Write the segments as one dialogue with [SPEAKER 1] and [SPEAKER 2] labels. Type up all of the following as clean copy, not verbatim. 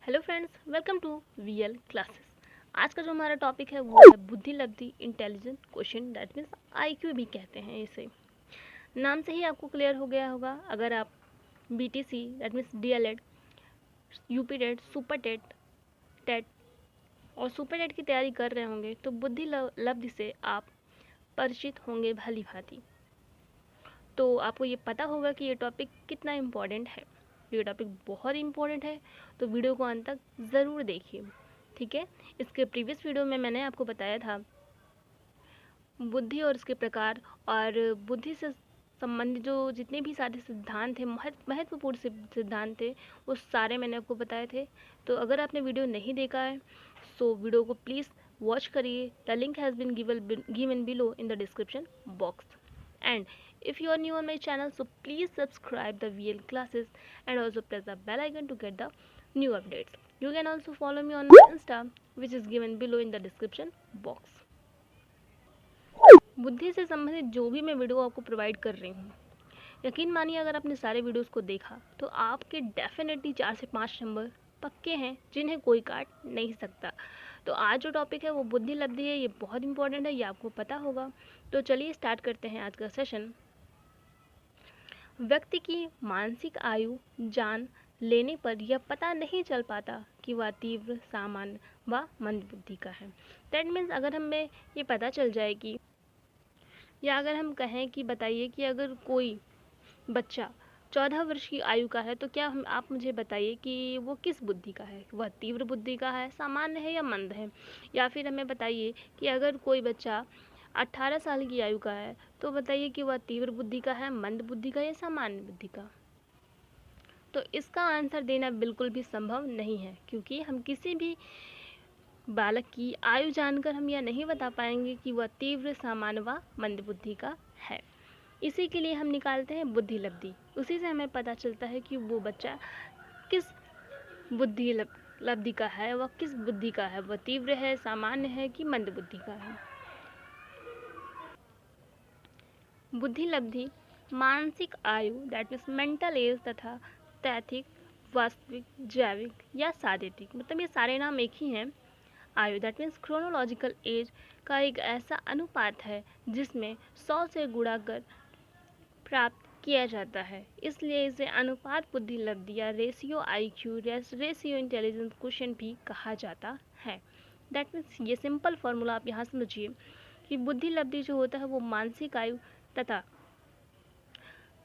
[SPEAKER 1] Hello friends, welcome to VL classes. आज का जो हमारा टॉपिक है वो है बुद्धि लब्धि intelligent question, that means IQ भी कहते हैं इसे। नाम से ही आपको क्लियर हो गया होगा, अगर आप BTC that means DElEd, UP TET, super TET, TET और सुपर टेट की तैयारी कर रहे होंगे तो बुद्धि लब्धि से आप परिचित होंगे भली भांति। तो आपको ये पता होगा कि ये टॉपिक कितना इम्पोर्टेंट है। ये टॉपिक बहुत इम्पोर्टेंट है, तो वीडियो को अंत तक ज़रूर देखिए, ठीक है। इसके प्रीवियस वीडियो में मैंने आपको बताया था बुद्धि और इसके प्रकार, और बुद्धि से संबंधित जो जितने भी सारे सिद्धांत थे, महत्वपूर्ण सिद्धांत थे, वो सारे मैंने आपको बताए थे। तो अगर आपने वीडियो नहीं देखा है सो वीडियो को प्लीज़ वॉच करिए। The link has been given below in the description box. And if you are new on my channel, so please subscribe the VL classes and also press the bell icon to get the new updates. You can also follow me on my Insta, which is given below in the description box. बुद्धि से संबंधित जो भी मैं video आपको provide कर रही हूँ, यकीन मानिए अगर आपने सारे वीडियोस को देखा तो आपके डेफिनेटली 4 से 5 नंबर पक्के हैं जिन्हें कोई काट नहीं सकता। तो आज जो टॉपिक है वो बुद्धि लब्धि है, ये बहुत इंपॉर्टेंट है, ये आपको पता होगा। तो चलिए स्टार्ट करते हैं आज का सेशन। व्यक्ति की मानसिक आयु जान लेने पर यह पता नहीं चल पाता कि वह तीव्र, सामान्य व मंदबुद्धि का है। दैट मीन्स अगर हमें ये पता चल जाए कि, या अगर हम कहें कि बताइए कि अगर कोई बच्चा 14 वर्ष की आयु का है तो क्या आप मुझे बताइए कि वो किस बुद्धि का है, वह तीव्र बुद्धि का है, सामान्य है या मंद है। या फिर हमें बताइए कि अगर कोई बच्चा 18 साल की आयु का है तो बताइए कि वह तीव्र बुद्धि का है, मंद बुद्धि का या सामान्य बुद्धि का। तो इसका आंसर देना बिल्कुल भी संभव नहीं है, क्योंकि हम किसी भी बालक की आयु जानकर हम यह नहीं बता पाएंगे कि वह तीव्र, सामान्य व मंद बुद्धि का है। इसी के लिए हम निकालते हैं बुद्धि लब्धि। उसी से हमें पता चलता है कि वो बच्चा किस बुद्धि लब्धि का है, वह किस बुद्धि का है, वह तीव्र है, सामान्य है कि मंद बुद्धि का है। बुद्धि लब्धि मानसिक आयु दैट मीन्स मेंटल एज तथा तैथिक, वास्तविक, जैविक या शारीरिक, मतलब ये सारे नाम एक ही हैं। आयु दैट मीन्स क्रोनोलॉजिकल एज का एक ऐसा अनुपात है जिसमें 100 से गुणा कर प्राप्त किया जाता है, इसलिए इसे अनुपात बुद्धि लब्धि या ratio IQ, ratio intelligence question भी कहा जाता है। दैट मीन्स ये सिंपल फार्मूला आप यहाँ समझिए कि बुद्धि लब्धि जो होता है वो मानसिक आयु तथा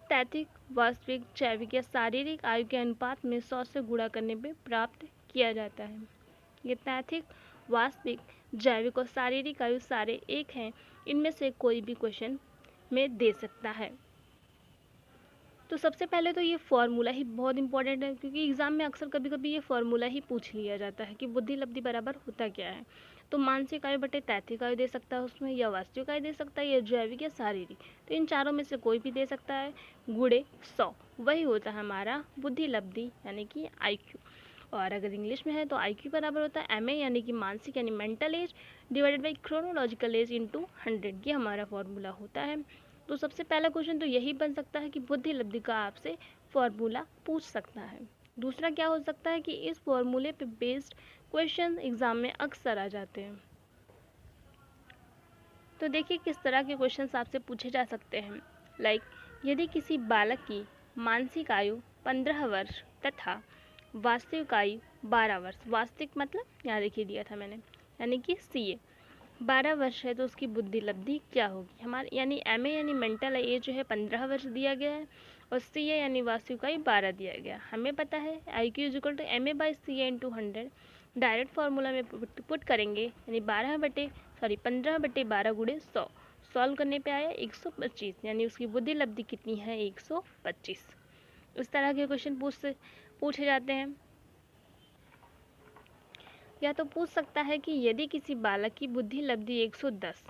[SPEAKER 1] तैतिक, वास्तविक, जैविक या शारीरिक आयु के अनुपात में 100 से गुणा करने पे प्राप्त किया जाता है। ये तैतिक, वास्तविक, जैविक और शारीरिक आयु सारे एक हैं, इनमें से कोई भी क्वेश्चन में दे सकता है। तो सबसे पहले तो ये फार्मूला ही बहुत इंपॉर्टेंट है, क्योंकि एग्जाम में अक्सर कभी कभी ये फार्मूला ही पूछ लिया जाता है कि बुद्धि लब्धि बराबर होता क्या है। तो मानसिक आयु बटे तैतिक आयु दे सकता है उसमें, या वास्तविक आयु दे सकता है, या जैविक या शारीरिक, तो इन चारों में से कोई भी दे सकता है। गुणे 100 वही होता है हमारा बुद्धि लब्धि यानी कि IQ। और अगर इंग्लिश में है तो IQ बराबर होता है MA यानी कि मानसिक यानी mental as divided by chronological age into 100, ये हमारा फॉर्मूला होता है। तो सबसे पहला क्वेश्चन तो यही बन सकता है कि बुद्धि लब्धि का आपसे फॉर्मूला पूछ सकता है। दूसरा क्या हो सकता है कि इस फॉर्मूले पे बेस्ड क्वेश्चन एग्जाम में अक्सर आ जाते हैं। तो देखिए किस तरह के क्वेश्चंस आपसे पूछे जा सकते हैं। लाइक यदि किसी बालक की मानसिक आयु 15 वर्ष तथा वास्तविक आयु 12 वर्ष, वास्तविक मतलब यहाँ देखिए दिया था मैंने, यानी कि CA 12 वर्ष है तो उसकी बुद्धि लब्धि क्या होगी हमारे, यानी MA यानी मेंटल एज जो है 15 वर्ष दिया गया है, और CA यानी वास्तविक आयु 12 दिया गया। हमें पता है IQ is equal to MA by CA into 100। Direct formula में पुट करेंगे, यानी 15 बटे 12 गुणे 100, सॉल्व करने पे आया 125, यानी उसकी बुद्धि लब्धि कितनी है 125। इस तरह के क्वेश्चन पूछे जाते हैं। या तो पूछ सकता है कि यदि किसी बालक की बुद्धि लब्धि 110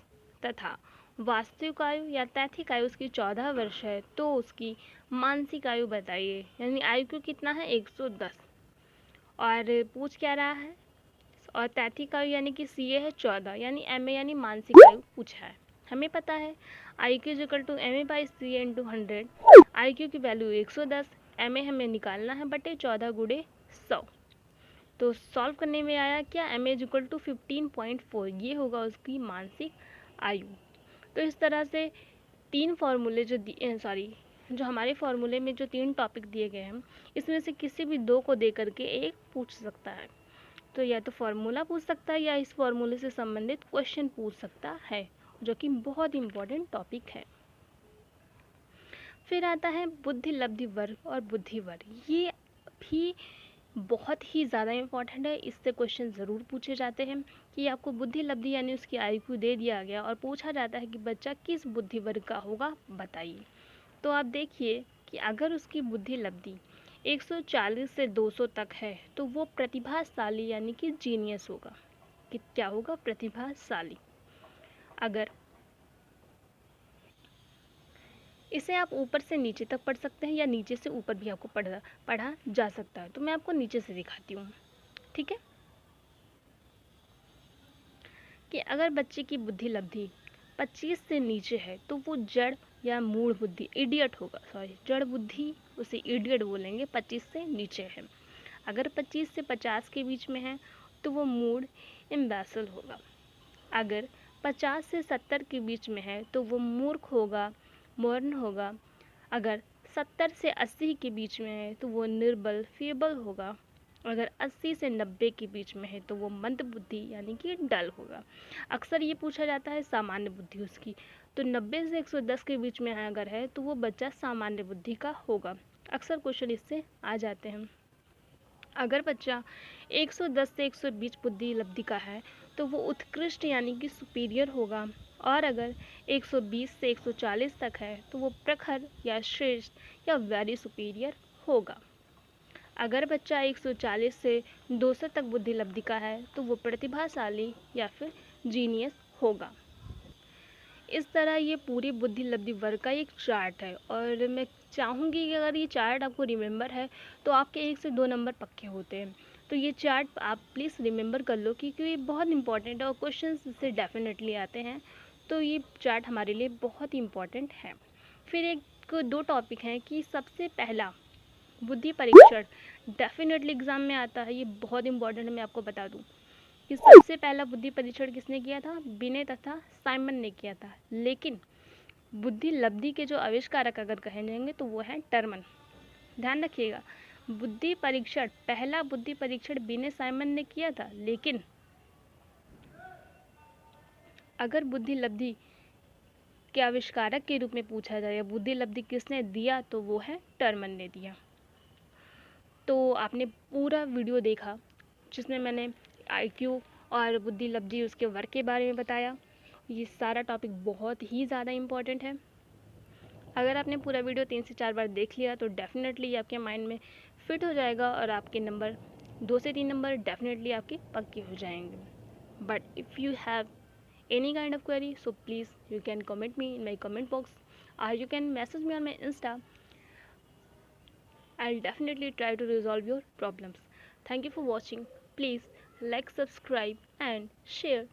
[SPEAKER 1] तथा वास्तविक आयु या तैथिक आयु उसकी 14 वर्ष है तो उसकी मानसिक आयु बताइए, यानी IQ कितना है 110, और पूछ क्या रहा है, और तैथिक आयु यानी कि CA है 14, यानी MA यानी मानसिक आयु पूछा है। हमें पता है IQ is equal to MA by CA into 100। IQ की वैल्यू 110, MA हमें निकालना है बटे 14 गुणे 100। तो सॉल्व करने में आया क्या, m इज इक्वल टू 15.4, ये होगा उसकी मानसिक आयु। तो इस तरह से तीन फार्मूले जो हमारे फार्मूले में जो तीन टॉपिक दिए गए हैं, इसमें से किसी भी दो को दे करके एक पूछ सकता है। तो या तो फार्मूला पूछ सकता है या इस फार्मूले से संबंधित क्वेश्चन पूछ सकता है, जो कि बहुत इंपॉर्टेंट टॉपिक है। फिर आता है बुद्धि लब्धि वर्ग और बुद्धि वर्ग, ये भी बहुत ही ज़्यादा इम्पॉर्टेंट है। इससे क्वेश्चन ज़रूर पूछे जाते हैं कि आपको बुद्धि लब्धि यानी उसकी आईक्यू दे दिया गया और पूछा जाता है कि बच्चा किस बुद्धि वर्ग का होगा, बताइए। तो आप देखिए कि अगर उसकी बुद्धि लब्धि 140 से 200 तक है तो वो प्रतिभाशाली यानी कि जीनियस होगा। कि क्या होगा, प्रतिभाशाली। अगर इसे आप ऊपर से नीचे तक पढ़ सकते हैं या नीचे से ऊपर भी आपको पढ़ा जा सकता है। तो मैं आपको नीचे से दिखाती हूँ, ठीक है। कि अगर बच्चे की बुद्धि लब्धि 25 से नीचे है तो वो जड़ या मूढ़ बुद्धि, इडियट होगा, जड़ बुद्धि उसे इडियट बोलेंगे, 25 से नीचे है। अगर 25 से 50 के बीच में है तो वो मूढ़ इम्बैसल होगा। अगर 50 से 70 के बीच में है तो वो मूर्ख होगा, मौन होगा। अगर 70 से 80 के बीच में है तो वो निर्बल, फेबल होगा। अगर 80 से 90 के बीच में है तो वो मंद बुद्धि यानी कि डल होगा। अक्सर ये पूछा जाता है सामान्य बुद्धि उसकी, तो 90 से 110 के बीच में अगर है तो वो बच्चा सामान्य बुद्धि का होगा। अक्सर क्वेश्चन इससे आ जाते हैं। अगर बच्चा 110 से 120 बुद्धि लब्धि का है तो वो उत्कृष्ट यानी कि सुपीरियर होगा। और अगर 120 से 140 तक है तो वो प्रखर या श्रेष्ठ या वेरी सुपीरियर होगा। अगर बच्चा 140 से 200 तक बुद्धि लब्धि का है तो वो प्रतिभाशाली या फिर जीनियस होगा। इस तरह ये पूरी बुद्धि लब्धि वर्ग का एक चार्ट है और मैं चाहूँगी कि अगर ये चार्ट आपको रिमेंबर है तो आपके 1 से 2 नंबर पक्के होते हैं। तो ये चार्ट आप प्लीज़ रिमेंबर कर लो क्योंकि ये बहुत इंपॉर्टेंट है और क्वेश्चन इससे डेफिनेटली आते हैं। तो ये चार्ट हमारे लिए बहुत इंपॉर्टेंट है। फिर एक दो टॉपिक हैं कि सबसे पहला बुद्धि परीक्षण डेफिनेटली एग्ज़ाम में आता है, ये बहुत इंपॉर्टेंट है। मैं आपको बता दूं कि सबसे पहला बुद्धि परीक्षण किसने किया था, बिने तथा साइमन ने किया था। लेकिन बुद्धि लब्धि के जो आविष्कारक अगर कहे जाएंगे तो वो है टर्मन। ध्यान रखिएगा, बुद्धि परीक्षण, पहला बुद्धि परीक्षण बिने साइमन ने किया था, लेकिन अगर बुद्धि लब्धि के आविष्कारक के रूप में पूछा जाए या बुद्धि लब्धि किसने दिया तो वो है टर्मन ने दिया। तो आपने पूरा वीडियो देखा जिसमें मैंने आईक्यू और बुद्धि लब्धि उसके वर्क के बारे में बताया। ये सारा टॉपिक बहुत ही ज़्यादा इम्पॉर्टेंट है। अगर आपने पूरा वीडियो 3 से 4 बार देख लिया तो डेफिनेटली आपके माइंड में फिट हो जाएगा और आपके नंबर 2 से 3 नंबर डेफिनेटली आपके पक्के हो जाएंगे। But if you have any kind of query, so please you can comment me in my comment box or you can message me on my Insta. I'll definitely try to resolve your problems. Thank you for watching. Please like, subscribe and share